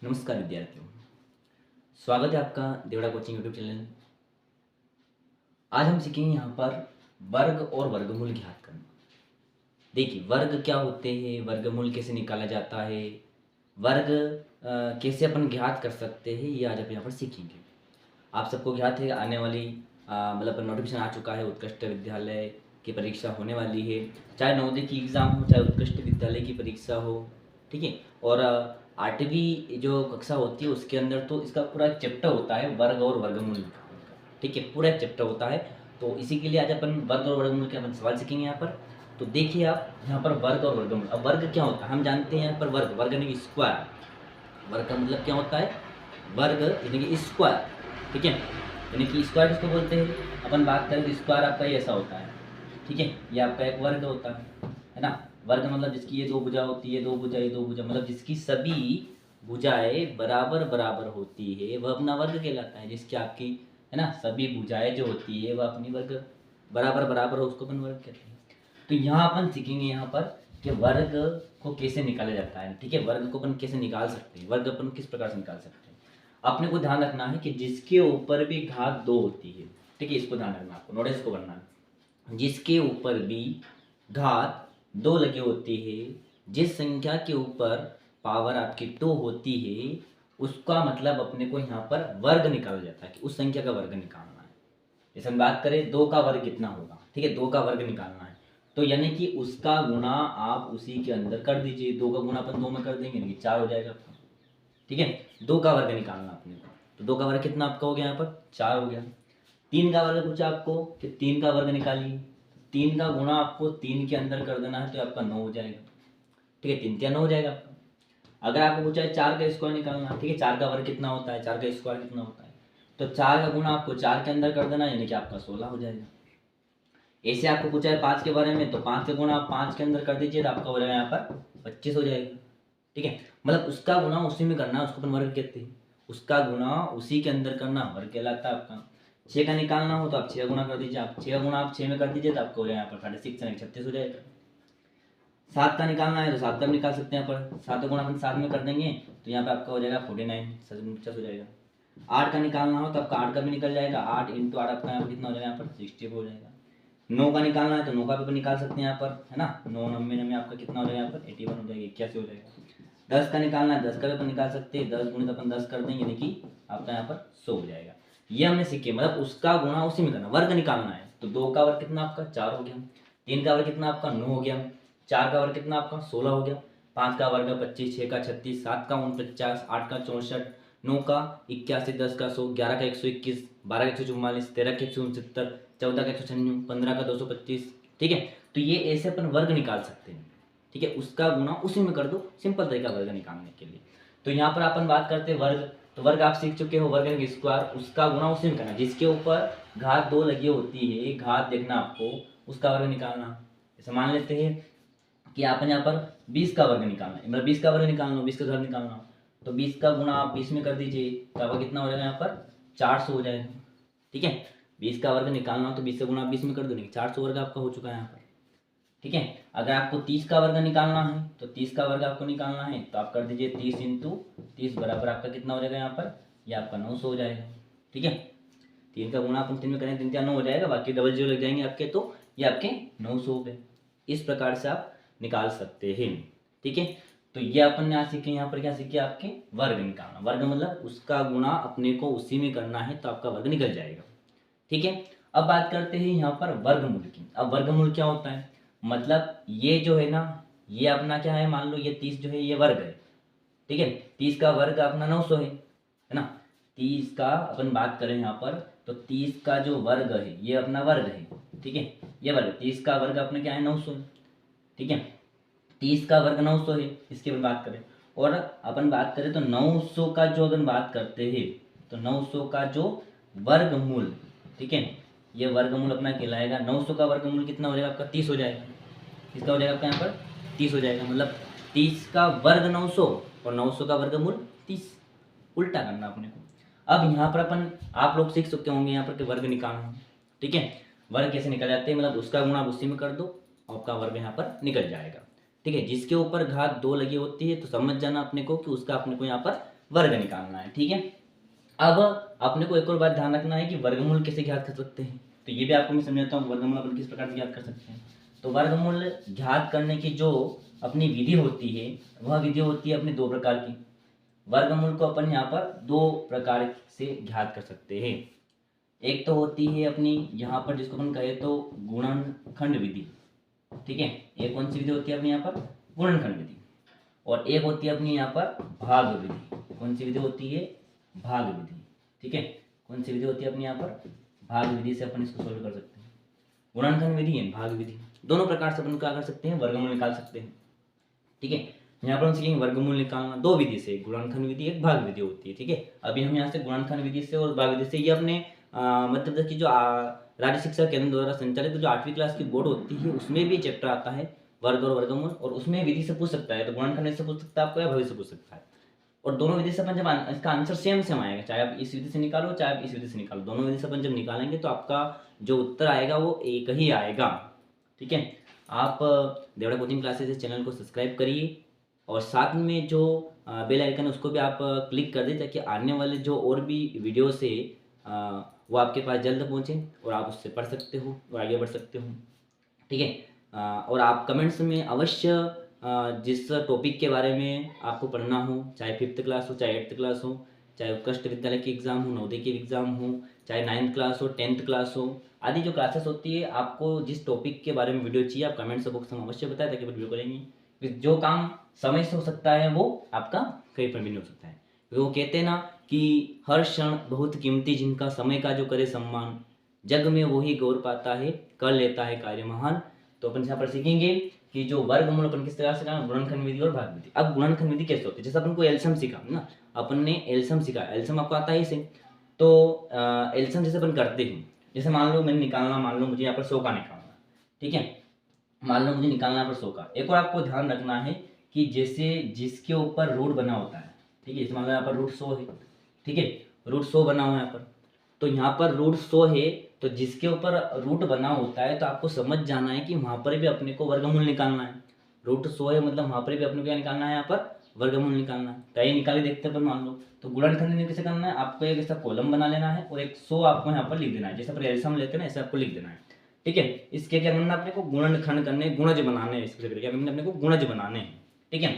नमस्कार विद्यार्थियों, स्वागत है आपका देवड़ा कोचिंग यूट्यूब चैनल। आज हम सीखेंगे यहाँ पर वर्ग और वर्गमूल ज्ञात करना। देखिए, वर्ग क्या होते हैं, वर्गमूल कैसे निकाला जाता है, वर्ग कैसे अपन ज्ञात कर सकते हैं, ये आज आप यहाँ पर सीखेंगे। आप सबको ज्ञात है आने वाली मतलब नोटिफिकेशन आ चुका है, उत्कृष्ट विद्यालय की परीक्षा होने वाली है। चाहे नवोदय की एग्ज़ाम हो, चाहे उत्कृष्ट विद्यालय की परीक्षा हो, ठीक है। और 8वीं जो कक्षा होती है उसके अंदर तो इसका पूरा चैप्टर होता है वर्ग और वर्गमूल निकालने का, ठीक है, पूरा एक चैप्टर होता है। तो इसी के लिए आज अपन वर्ग और वर्गमूल के अपन सवाल सीखेंगे यहाँ पर। तो देखिए आप यहाँ पर वर्ग और वर्गमूल। अब वर्ग क्या होता है हम जानते हैं। यहाँ पर वर्ग वर्ग यानी कि स्क्वायर। वर्ग का मतलब क्या होता है, वर्ग यानी कि स्क्वायर, ठीक है। यानी कि स्क्वायर किसको बोलते हैं, अपन बात करें तो स्क्वायर आपका ये ऐसा होता है, ठीक है। ये आपका एक वर्ग होता है ना। वर्ग मतलब जिसकी ये दो भुजा होती है, दो भुजा ये दो भुजा, मतलब जिसकी सभी भुजाएं बराबर बराबर होती है वह अपना वर्ग कहलाता है। जिसकी आपकी है ना सभी भुजाएं जो होती है वह अपनी वर्ग बराबर बराबर हो, उसको अपन वर्ग कहते हैं। तो यहाँ अपन सीखेंगे यहाँ पर कि वर्ग को कैसे निकाला जाता है, ठीक है। वर्ग को अपन कैसे निकाल सकते हैं, वर्ग अपन किस प्रकार से निकाल सकते हैं। अपने को ध्यान रखना है कि जिसके ऊपर भी घात 2 होती है, ठीक है, इसको ध्यान रखना, आपको नोटिस को करना है। जिसके ऊपर भी घात 2 लगी होती है, जिस संख्या के ऊपर पावर आपकी 2 होती है, उसका मतलब अपने को यहाँ पर वर्ग निकाला जाता है कि उस संख्या का वर्ग निकालना है। जैसे हम बात करें 2 का वर्ग कितना होगा, ठीक है, 2 का वर्ग निकालना है, तो यानी कि उसका गुणा आप उसी के अंदर कर दीजिए। 2 का गुणा अपन 2 में कर देंगे, यानी कि 4 हो जाएगा आपका, ठीक है। 2 का वर्ग निकालना अपने को, तो 2 का वर्ग कितना आपका हो गया, यहाँ पर 4 हो गया। 3 का वर्ग पूछा आपको कि 3 का वर्ग निकालिए, 3 का गुणा आपको 3 के अंदर कर देना है, तो आपका 9 हो जाएगा, ठीक है। 3 3 9 हो जाएगा आपका। अगर आपको पूछा है 4 का स्क्वायर निकालना, ठीक है, 4 का वर्ग कितना होता है, 4 का स्क्वायर कितना होता है, तो 4 का गुणा आपको 4 के अंदर कर देना, यानी कि आपका 16 हो जाएगा। ऐसे आपको पूछा है 5 के बारे में, तो 5 का गुणा आप 5 के अंदर कर दीजिए, तो आपका हो जाएगा यहाँ पर 25 हो जाएगा, ठीक है। मतलब उसका गुणा उसी में करना है, उसको अपन वर्ग कहते हैं। उसका गुणा उसी के अंदर करना वर्ग कहलाता है आपका। 6 का निकालना हो तो आप 6 गुणा कर दीजिए, आप 6 गुणा आप 6 में कर दीजिए, तो आपको हो जाएगा यहाँ पर 36 36 हो जाएगा। 7 का निकालना है तो 7 का भी निकाल सकते हैं यहाँ पर, 7 गुणा अपन 7 में कर देंगे, तो यहाँ पे आपका हो जाएगा 49 49 हो जाएगा। 8 का निकालना हो तो आपका 8 का भी निकल जाएगा, 8 इंटू 8 आपका यहाँ पर कितना हो जाएगा, यहाँ पर 60 हो जाएगा। 9 का निकालना है तो 9 का भी निकाल सकते हैं यहाँ पर, है ना। 9 90 में आपका कितना हो जाएगा, यहाँ पर 81 हो जाएगा, 81 हो जाएगा। 10 का निकालना है, 10 का भी अपन निकाल सकते हैं, 10 गुणित अपन 10 कर देंगे, यानी कि आपका यहाँ पर 100 हो जाएगा। ये हमने सीखे, मतलब उसका गुणा उसी में करना, वर्ग निकालना है। तो 2 का वर्ग कितना आपका 4 हो गया, 3 का वर्ग कितना आपका 9 हो गया, 4 का वर्ग कितना आपका 16 हो गया, 5 का वर्ग 25, 6 का 36, 7 का 49, 8 का 64, 9 का 81, 10 का 100, 11 का 121, 12 का 144, 13 का 169, 14 का 196, 15 का 225, ठीक है। तो ये ऐसे अपन वर्ग निकाल सकते हैं, ठीक है। उसका गुणा उसी में कर दो, सिंपल तरीका वर्ग निकालने के लिए। तो यहाँ पर अपन बात करते हैं वर्ग, तो वर्ग आप सीख चुके हो, वर्ग स्क्वायर, उसका गुणा उसी में करना, जिसके ऊपर घात 2 लगी होती है, घात देखना आपको, उसका वर्ग निकालना। जैसे मान लेते हैं कि आपने यहाँ पर 20 का वर्ग निकालना है, मतलब 20 का वर्ग निकालना, 20 का घर निकालना, तो 20 का गुणा आप 20 में कर दीजिए, तो आपका कितना हो जाएगा, यहाँ पर 400 हो जाएगा, ठीक है। 20 का वर्ग निकालना हो तो 20 का गुणा 20 में कर देंगे, 400 वर्ग आपका हो चुका है यहाँ पर, ठीक है। अगर आपको 30 का वर्ग निकालना है, तो 30 का वर्ग आपको निकालना है, तो आप कर दीजिए 30 इंटू 30 बराबर आपका कितना हो जाएगा, यहाँ पर ये आपका 900 हो जाएगा, ठीक है। 3 का गुणा अपन 3 में करें, 3 9 हो जाएगा, बाकी डबल जीरो लग जाएंगे आपके, तो ये आपके 900 हो गए। इस प्रकार से आप निकाल सकते हैं, ठीक है। तो ये अपन ने आज सीखे, यहाँ पर क्या सीखे, आपके वर्ग निकालना। वर्ग मतलब उसका गुणा अपने को उसी में करना है, तो आपका वर्ग निकल जाएगा, ठीक है। अब बात करते हैं यहाँ पर वर्गमूल की। अब वर्गमूल क्या होता है, मतलब ये जो है ना, ये अपना क्या है, मान लो ये 30 जो है ये वर्ग है, ठीक है। 30 का वर्ग अपना 900 है ना। 30 का अपन बात करें यहाँ पर, तो 30 का जो वर्ग है ये अपना वर्ग है, ठीक है। ये वर्ग 30 का वर्ग अपना क्या है, 900 है, ठीक है। 30 का वर्ग 900 है, इसकी अपन बात करें। और अपन बात करें तो 900 का जो अपन बात करते हैं, तो 900 का जो वर्गमूल, ठीक है, ये वर्गमूल अपना कहलाएगा। 900 का वर्गमूल कितना हो जाएगा आपका, 30 हो जाएगा। किसका हो जाएगा आपका यहाँ पर 30 हो जाएगा, मतलब 30 का वर्ग 900 और 900 का वर्गमूल 30, उल्टा करना अपने को। अब यहाँ पर अपन आप लोग सीख सकते होंगे यहाँ पर कि वर्ग निकालना, ठीक है। वर्ग कैसे निकल जाते हैं, मतलब उसका गुणा उसी में कर दो, आपका वर्ग यहाँ पर निकल जाएगा, ठीक है। जिसके ऊपर घात 2 लगी होती है तो समझ जाना अपने को कि उसका अपने को यहाँ पर वर्ग निकालना है। ठीक है, अब अपने को एक और बात ध्यान रखना है कि वर्गमूल कैसे ज्ञात कर सकते हैं। तो ये भी आपको मैं समझाता हूँ वर्गमूल अपन किस प्रकार से ज्ञात कर सकते हैं। तो वर्गमूल ज्ञात करने की जो अपनी विधि होती है वह विधि होती है अपनी दो प्रकार की। वर्गमूल को अपन यहाँ पर दो प्रकार से ज्ञात कर सकते हैं। एक तो होती है अपनी यहाँ पर जिसको अपन कहे तो गुणनखंड विधि। ठीक है, एक कौन सी विधि होती है अपनी यहाँ पर? गुणनखंड विधि। और एक होती है अपनी यहाँ पर भाग विधि। कौन सी विधि होती है? भाग विधि। ठीक है, कौन सी विधि होती है अपनी यहाँ पर? भाग विधि से अपन इसको सोल्व कर सकते हैं। गुणनखंड विधि है भाग विधि, दोनों प्रकार से अपन क्या कर सकते हैं? वर्गमूल निकाल सकते हैं। ठीक है, यहाँ पर हम सीखेंगे वर्गमूल निकालना दो विधि से, गुणनखंड विधि एक भाग विधि होती है। ठीक है, अभी हम यहाँ से गुणनखंड विधि से और भाग विधि से, ये अपने मतलब कि जो राज्य शिक्षा केंद्र द्वारा संचालित जो 8वीं क्लास की बोर्ड होती है उसमें भी चैप्टर आता है वर्ग और वर्गमूल, और उसमें विधि से पूछ सकता है। तो गुणनखंड से पूछ सकता है आपको या भविष्य से पूछ सकता है। और दोनों विधि से अपन जब इसका आंसर सेम सेम आएगा, चाहे आप इस विधि से निकालो चाहे आप इस विधि से निकालो, दोनों विधि से अपन जब निकालेंगे तो आपका जो उत्तर आएगा वो एक ही आएगा। ठीक है, आप देवड़ा कोचिंग क्लासेस चैनल को सब्सक्राइब करिए और साथ में जो बेल आइकन है उसको भी आप क्लिक कर दें ताकि आने वाले जो और भी वीडियो से वो आपके पास जल्द पहुँचे और आप उससे पढ़ सकते हो और आगे बढ़ सकते हो। ठीक है, और आप कमेंट्स में अवश्य जिस टॉपिक के बारे में आपको पढ़ना हो, चाहे 5th क्लास हो चाहे 8th क्लास हो, चाहे उत्कृष्ट विद्यालय की एग्ज़ाम हो, नवोदय की एग्ज़ाम हो, चाहे 9th क्लास हो 10th क्लास हो, आदि जो क्लासेस होती है, आपको जिस टॉपिक के बारे में वीडियो चाहिए आप कमेंट्स बॉक्स में अवश्य बताएं ताकि वीडियो करेंगे। जो काम समय से हो सकता है वो आपका कहीं पर भी नहीं हो सकता है। वो कहते हैं ना कि हर क्षण बहुत कीमती, जिनका समय का जो करे सम्मान, जग में वही गौर पाता है, कर लेता है कार्य महान। तो अपन यहाँ पर सीखेंगे कि जो वर्गमूल अपन किस तरह से करना, गुणनखंड विधि और भाग विधि। अब गुणनखंड विधि कैसे होती है? जैसे अपन को एलसीएम सीखा ना, अपन ने एलसीएम सीखा, एलसीएम आपको आता है इसे। तो एलसीएम जैसे अपन करते हैं, जैसे मान लो मैंने निकालना, मान लो मुझे यहाँ पर 100 का निकालना। ठीक है, मान लो मुझे निकालना यहाँ पर 100 का। एक और आपको ध्यान रखना है कि जैसे जिसके ऊपर रूट बना होता है, ठीक है, जैसे मान लो यहाँ पर रूट 100 है। ठीक है, रूट 100 बना हुआ है यहाँ पर, तो यहाँ पर रूट 100 है, तो जिसके ऊपर रूट बना होता है तो आपको समझ जाना है कि वहाँ पर भी अपने को वर्गमूल निकालना है। रूट 100 है मतलब वहाँ पर भी अपने को क्या निकालना है? यहाँ पर वर्गमूल निकालना है। तो ये निकाले देखते हैं अपन, मान लो। तो गुणनखंड में कैसे करना है? आपको एक ऐसा कॉलम बना लेना है और एक 100 आपको यहाँ पर लिख देना है। जैसे अपन एलसीएम लेते हैं ना, ऐसे आपको लिख देना है। ठीक है, इसके क्या करना है? अपने को गुणनखंड करने, गुणज बनाने हैं। इसके क्या करना है? अपने को गुणज बनाने हैं। ठीक है,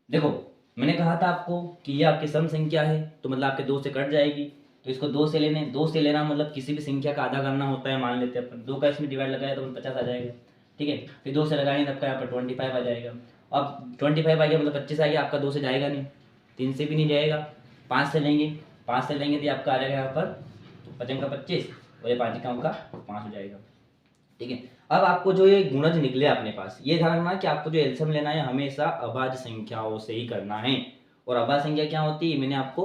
देखो मैंने कहा था आपको कि ये आपकी सम संख्या है, तो मतलब आपके 2 से कट जाएगी, तो इसको 2 से लेने, 2 से लेना मतलब किसी भी संख्या का आधा करना होता है। मान लेते हैं अपन 2 का इसमें डिवाइड लगाया तो 50 आ जाएगा। ठीक है, फिर 2 से लगाएंगे तब का यहाँ पर 25 आ जाएगा। अब 25 आ गया मतलब 25 आ गया, आपका 2 से जाएगा नहीं, 3 से भी नहीं जाएगा, 5 से लेंगे, 5 से लेंगे तो आपका आ जाएगा यहाँ पर 5 का 25 और ये 5 का 5 हो जाएगा। ठीक है, अब आपको जो ये गुणज निकले अपने पास, ये ध्यान रखना कि आपको जो एलसीएम लेना है हमेशा अभाज्य संख्याओं से ही करना है। और अभाज्य संख्या क्या होती है? मैंने आपको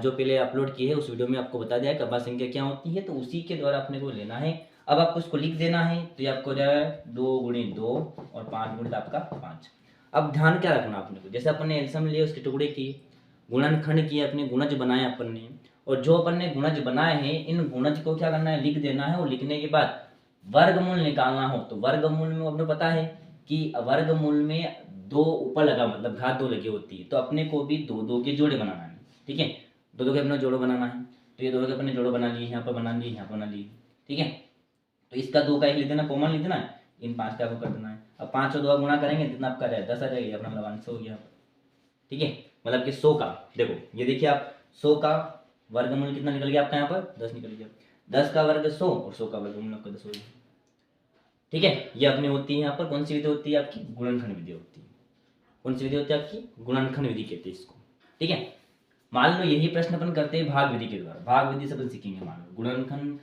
जो पहले अपलोड की है उस वीडियो में आपको बता दिया है कि अभाज्य संख्या क्या होती है, तो उसी के द्वारा अपने को लेना है। अब आपको इसको लिख देना है, तो ये आपको हो जाएगा 2 × 2 और 5 × आपका 5। अब ध्यान क्या रखना अपने को, जैसे अपन ने एलसीएम लिए उसके टुकड़े किए, गुणनखंड किए, अपने गुणज बनाए अपन ने, और जो अपन ने गुणज बनाए हैं इन गुणज को क्या करना है? लिख देना है। और लिखने के बाद वर्गमूल निकालना हो तो वर्गमूल में अपने पता है कि वर्गमूल में 2 ऊपर लगा मतलब घात 2 लगी होती है, तो अपने को भी 2 के जोड़े बनाना है। ठीक है, 2 के अपना जोड़ो बनाना है। तो ये 2 के अपने जोड़ो बना लिए, यहाँ पर बना लिए, यहाँ पर बना लिए। ठीक है, तो इसका 2 का 1 लिख देना, कॉमन लिख देना है, इन 5 का आपको कर देना है। अब 5 और 2 गुणा करेंगे जितना आपका रहेगा 10 आ जाएगा, अपना मतलब आंसर हो गया। ठीक है, मतलब कि 100 का, देखो ये देखिए आप, 100 का वर्गमूल कितना निकल गया आपका? यहाँ पर 10 निकल गया। 10 का वर्ग 100 और 100 का वर्गमूल आपका 10 हो गया। ठीक है, ये अपनी होती है यहाँ पर कौन सी विधि होती है? आपकी गुणनखंड विधि होती है। कौन सी विधि होती है? आपकी गुणनखंड विधि कहते हैं इसको। ठीक है, मान लो यही प्रश्न अपन करते हैं भाग विधि के द्वारा, भाग विधि से अपन सीखेंगे। मान लो गुणनखंड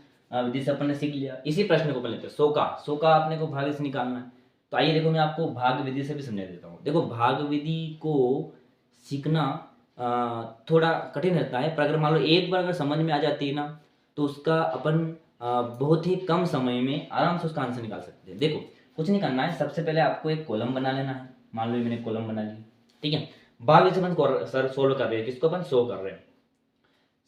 विधि से अपन ने सीख लिया, इसी प्रश्न को अपन लेते हैं 100 का आपने को भाग से निकालना है। तो आइए देखो मैं आपको भाग विधि से भी समझा देता हूँ। देखो भाग विधि को सीखना थोड़ा कठिन रहता है, पर अगर मान लो एक बार अगर समझ में आ जाती है ना तो उसका अपन बहुत ही कम समय में आराम से उसका आंसर निकाल सकते हैं। देखो कुछ नहीं करना है, सबसे पहले आपको एक कॉलम बना लेना है। मान लो मैंने कॉलम बना लिया। ठीक है, भाग विधि से अपन सर सोल्व कर रहे हैं, किसको? अपन 100 कर रहे हैं।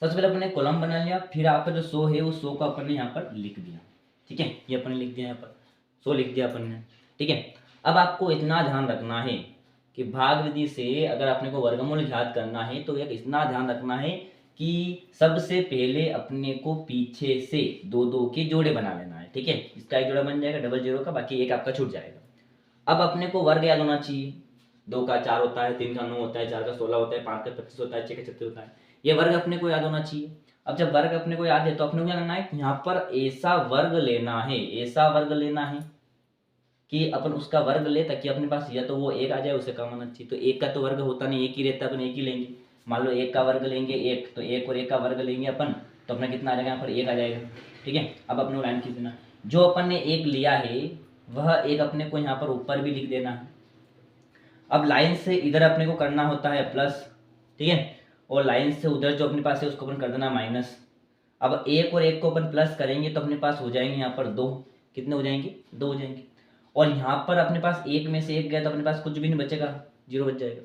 सबसे पहले अपन ने कॉलम बना लिया, फिर आपका जो 100 है उस 100 को अपन ने यहाँ पर लिख दिया। ठीक है, ये अपन ने लिख दिया, यहाँ पर 100 लिख दिया अपन ने। ठीक है, अब आपको इतना ध्यान रखना है कि भाग विधि से अगर अपने को वर्गमूल ज्ञात करना है तो एक इतना ध्यान रखना है कि सबसे पहले अपने को पीछे से दो दो के जोड़े बना लेना है। ठीक है, इसका एक जोड़ा बन जाएगा डबल जीरो का, बाकी एक आपका छूट जाएगा। अब अपने को वर्ग याद होना चाहिए। 2 का 4 होता है, 3 का 9 होता है, 4 का 16 होता है, 5 का 25 होता है, 6 का 36 होता है। ये वर्ग अपने को याद होना चाहिए। अब जब वर्ग अपने को याद है तो अपने को क्या करना है, यहाँ पर ऐसा वर्ग लेना है, ऐसा वर्ग लेना है कि अपन उसका वर्ग ले ताकि अपने पास या तो वो एक आ जाए, उसे कम होना चाहिए। तो एक का तो वर्ग होता नहीं, एक ही रहता है, अपन एक ही लेंगे। मान लो एक का वर्ग लेंगे एक, तो एक और एक का वर्ग लेंगे अपन, तो अपना कितना आ जाएगा, यहाँ पर एक आ जाएगा। ठीक है, अब अपने को लाइन खींच देना। जो अपन ने एक लिया है वह एक अपने को यहाँ पर ऊपर भी लिख देना है। अब लाइन से इधर अपने को करना होता है प्लस, ठीक है, और लाइन से उधर जो अपने पास है उसको अपन कर देना माइनस। अब एक और एक को अपन प्लस करेंगे तो अपने पास हो जाएंगे यहाँ पर 2। कितने हो जाएंगे, 2 हो जाएंगे। और यहाँ पर अपने पास एक में से एक गया तो अपने पास कुछ भी नहीं बचेगा, 0 बच जाएगा।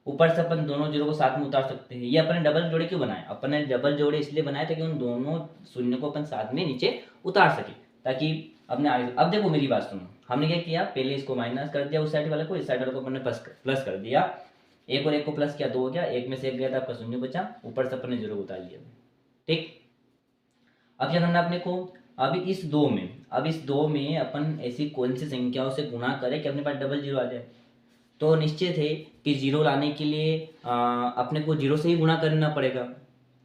ऊपर से अपन दोनों जीरो को साथ में उतार सकते हैं। ये अपने डबल जोड़े क्यों बनाए, अपने डबल जोड़े इसलिए बनाए ताकि उन दोनों शून्य को अपन साथ में नीचे उतार सके, ताकि अपने आगे। अब देखो मेरी बात सुनो, हमने क्या किया, पहले इसको माइनस कर दिया उस साइड वाले को, इस साइड वाले को अपने प्लस कर दिया। एक और एक को प्लस किया, 2 हो गया, एक में से एक गया था आपका शून्य बचा, ऊपर से अपने 0 उतार लिया। ठीक, अब क्या करना अपने को, अब इस दो में अपन ऐसी कौन सी संख्याओं से गुणा करें कि अपने पास डबल जीरो आ जाए। तो निश्चित है कि जीरो लाने के लिए अपने को जीरो से ही गुणा करना पड़ेगा,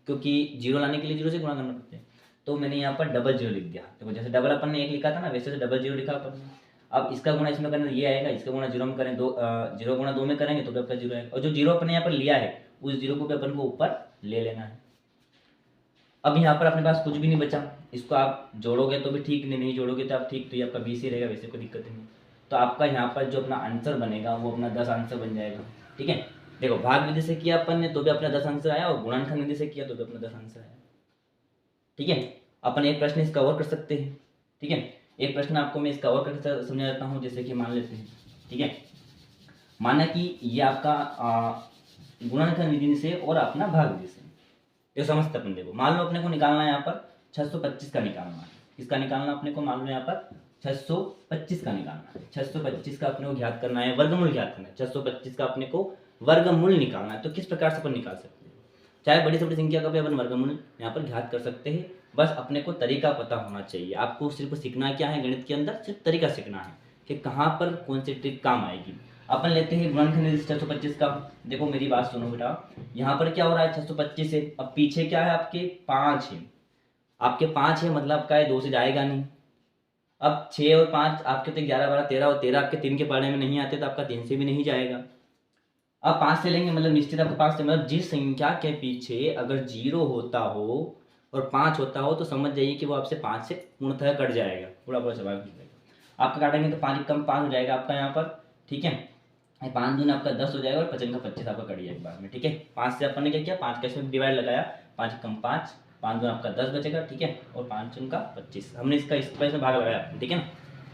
क्योंकि जीरो लाने के लिए जीरो से गुणा करना पड़ता है। तो मैंने यहाँ पर डबल जीरो लिख दिया। देखो जैसे डबल अपन ने एक लिखा था ना, वैसे तो डबल जीरो लिखा अपन ने। अब इसका गुणा इसमें करना ये आएगा, इसका गुणा जीरो में करें, जीरो गुणा 2 में करेंगे तो भी आपका जीरो आएगा। और जो जीरो अपने यहाँ पर लिया है उस जीरो को भी अपन को ऊपर ले लेना है। अब यहाँ पर अपने पास कुछ भी नहीं बचा, इसको आप जोड़ोगे तो भी ठीक, नहीं जोड़ोगे तो आप ठीक, तो ये आपका 20 ही रहेगा, वैसे कोई दिक्कत नहीं। तो आपका यहाँ पर जो अपना आंसर बनेगा वो अपना 10 आंसर बन जाएगा। ठीक है, देखो भाग विधि से किया अपन ने तो भी अपना 10 आंसर आया, और गुणनखंड विधि से किया तो भी अपना 10 आंसर आया। ठीक है, अपन एक प्रश्न इसका और कर सकते हैं। ठीक है, एक प्रश्न आपको मैं इसका और करके समझा देता हूँ। जैसे कि मान लेते हैं, ठीक है, माना कि ये आपका गुणनखंड विधि से और अपना भाग विधि से, ये समझते अपन। देखो मान लो अपने को निकालना है यहाँ पर 625 का निकालना है। किसका निकालना अपने को, मान लो यहाँ पर 625 का निकालना है। 625 का अपने को ज्ञात करना है, वर्गमूल ज्ञात करना है। 625 का अपने को वर्गमूल निकालना है। तो किस प्रकार से अपन निकाल सकते हैं, चाहे बड़ी से बड़ी संख्या का भी अपन वर्गमूल यहाँ पर ज्ञात कर सकते हैं। बस अपने को तरीका पता होना चाहिए। आपको सिर्फ सीखना क्या है गणित के अंदर, सिर्फ तरीका सीखना है कि कहाँ पर कौन सी ट्रिक काम आएगी। अपन लेते हैं गुणनखंड 625 का। देखो मेरी बात सुनो बेटा, यहाँ पर क्या हो रहा है, 625 है, अब पीछे क्या है आपके 5 है, आपके 5 है, मतलब आपका 2 से जाएगा नहीं। अब 6 और 5 आपके तो 11 12 13, और 13 आपके 3 के पढ़ने में नहीं आते तो आपका 3 से भी नहीं जाएगा। अब 5 से लेंगे, मतलब निश्चित आपके 5 से, मतलब जिस संख्या के पीछे अगर 0 होता हो और 5 होता हो तो समझ जाइए कि वो आपसे 5 से पूर्णतः कट जाएगा, पूरा पूरा जवाब मिल जाएगा। आपका काटेंगे तो 5 कम 5 हो जाएगा आपका यहाँ पर। ठीक है, 5 दूनी आपका 10 हो जाएगा, और 55 का 25 आपका कट जाएगा बाद में। ठीक है, 5 से अपन ने क्या किया, 5 का इसमें डिवाइड लगाया, 5 कम 5, 5 दूना आपका 10 बचेगा। ठीक है, और 5 का 25 हमने इसका इस पर इसमें भाग लगाया। ठीक है ना,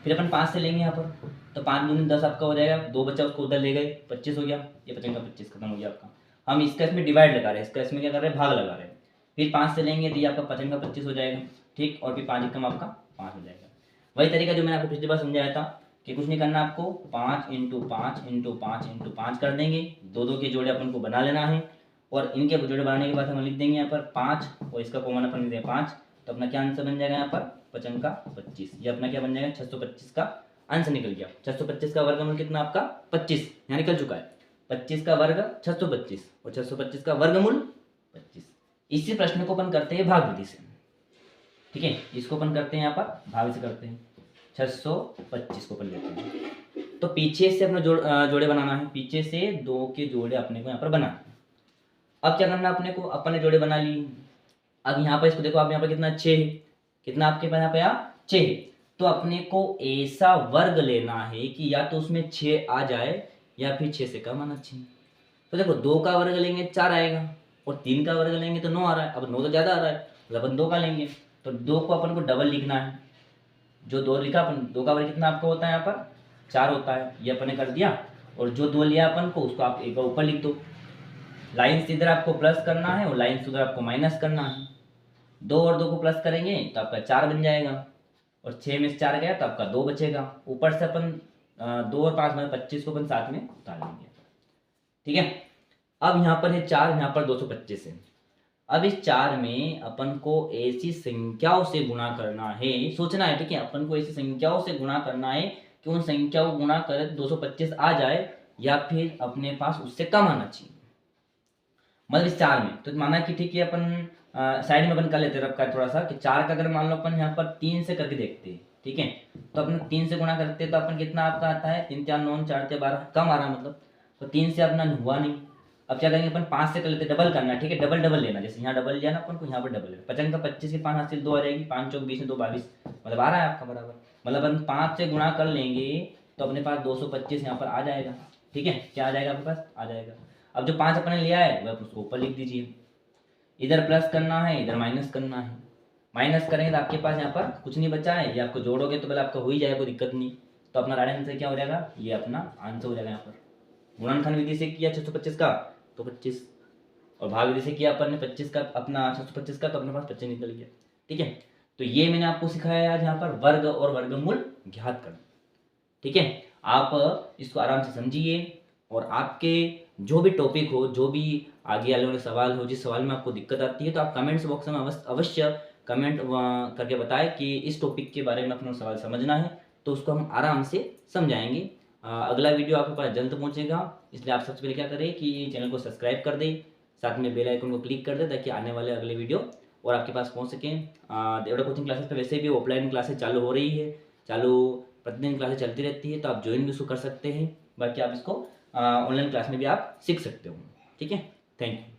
फिर अपन 5 से लेंगे यहाँ पर, तो 5 दूनी 10 आपका हो जाएगा, 2 बचा उसको उधर ले गए, 25 हो गया, ये 55 का 25 खत्म हो गया आपका। हम इसका इसमें डिवाइड लगा रहे हैं, इसका इसमें क्या कर रहे हैं, भाग लगा रहे हैं। फिर 5 से लेंगे तो ये आपका 55 का 25 हो जाएगा। ठीक, और फिर 5 कम आपका 5 हो जाएगा। वही तरीका जो मैंने आपको पिछली बार समझाया था कि कुछ नहीं करना आपको, 5 इंटू 5 इंटू 5 इंटू 5 कर देंगे, दो दो के जोड़े अपन को बना लेना है। और इनके जोड़े बनाने के बाद हम लिख देंगे यहाँ पर 5, और इसका कॉमन अपन लिख देंगे 5, तो अपना क्या आंसर बन जाएगा यहाँ पर 55 का 25। ये अपना क्या बन जाएगा, 625 का आंसर निकल गया। 625 का वर्गमूल कितना आपका 25, यहाँ निकल चुका है। 25 का वर्ग 625, और 625 का वर्गमूल 25। इसी प्रश्न को अपन करते हैं भाग विधि से। ठीक है, इसको अपन करते हैं यहाँ पर भाग से करते हैं। 625 को अपन लेते हैं, तो पीछे से अपना जोड़े बनाना है, पीछे से 2 के जोड़े अपने को यहाँ पर बनाना है। अब क्या करना अपने को, अपन ने जोड़े बना लिए। अब यहाँ पर इसको देखो, आप यहाँ पर कितना 6 है, कितना आपके पास यहाँ पे 6 है। तो अपने को ऐसा वर्ग लेना है कि या तो उसमें 6 आ जाए या फिर 6 से कम आना चाहिए। तो देखो 2 का वर्ग लेंगे 4 आएगा, और 3 का वर्ग लेंगे तो 9 आ रहा है। अब 9 तो ज़्यादा आ रहा है, मतलब अपन 2 का लेंगे, तो 2 को अपन को डबल लिखना है। जो 2 लिखा अपन, 2 का वर्ग कितना आपका होता है यहाँ पर 4 होता है, ये अपन ने कर दिया। और जो 2 लिया अपन को उसको आप एक बार ऊपर लिख दो। लाइन से इधर आपको प्लस करना है और लाइन से उधर आपको माइनस करना है। 2 और 2 को प्लस करेंगे तो आपका 4 बन जाएगा, और 6 में से 4 गया तो आपका 2 बचेगा। ऊपर से अपन 2 और 5 मतलब 25 को अपन साथ में उतार लेंगे। ठीक है। अब यहाँ पर है 4, यहाँ पर 225 है। अब इस 4 में अपन को ऐसी संख्याओं से गुणा करना है, सोचना है, ठीक है। अपन को ऐसी संख्याओं से गुणा करना है कि उन संख्याओं को गुणा करें 225 आ जाए, या फिर अपने पास उससे कम आना चाहिए। मतलब इस 4 में तो माना कि ठीक है, अपन साइड में अपन कर लेते हैं, रखा थोड़ा सा कि 4 का अगर मान लो अपन यहाँ पर 3 से करके देखते हैं, ठीक है। तो अपन 3 से गुणा करते हैं तो अपन कितना आपका आता है, 3 4 9 4 4 12, कम आ रहा मतलब। तो 3 से अपना हुआ नहीं। अब क्या करेंगे अपन, 5 से कर लेते, डबल करना है, ठीक है। डबल डबल लेना, जैसे यहाँ डबल लिया ना अपन को, यहाँ पर डबल है। 55 का 25 के 5 हासिल 2 आ जाएगी, 5 चौक 20 2 22, मतलब आ रहा है आपका बराबर। मतलब अपन 5 से गुणा कर लेंगे तो अपने पास 225 यहाँ पर आ जाएगा, ठीक है। क्या आ जाएगा आपके पास, आ जाएगा। अब जो 5 अपने लिया है वह उसको ऊपर लिख दीजिए। इधर प्लस करना है, इधर माइनस करना है। माइनस करेंगे तो आपके पास यहाँ पर कुछ नहीं बचा है, ये आपको जोड़ोगे तो पहले आपका हो ही जाएगा, कोई दिक्कत नहीं। तो अपना राइट आंसर क्या हो जाएगा, ये अपना आंसर हो जाएगा। यहाँ पर गुणनखंड विधि से किया 625 का तो 25, और भाग विधि से किया अपन ने 25 का, अपना 625 का, तो अपने पास 25 निकल गया, ठीक है। तो ये मैंने आपको सिखाया आज यहाँ पर वर्ग और वर्गमूल ज्ञात करना, ठीक है। आप इसको आराम से समझिए, और आपके जो भी टॉपिक हो, जो भी आगे आने वाले सवाल हो, जिस सवाल में आपको दिक्कत आती है, तो आप कमेंट्स बॉक्स में अवश्य कमेंट करके बताएं कि इस टॉपिक के बारे में अपना सवाल समझना है, तो उसको हम आराम से समझाएंगे। अगला वीडियो आपके पास जल्द पहुंचेगा, इसलिए आप सबसे पहले क्या करें कि चैनल को सब्सक्राइब कर दें, साथ में बेल आइकन को क्लिक कर दें, ताकि आने वाले अगले वीडियो और आपके पास पहुंच सकें। देवड़ा कोचिंग क्लासेस पे वैसे भी ऑफलाइन क्लासेस चालू हो रही है, प्रतिदिन क्लासेस चलती रहती है, तो आप ज्वाइन भी उसको कर सकते हैं। बाकी आप इसको ऑनलाइन क्लास में भी आप सीख सकते हो, ठीक है। Thank you.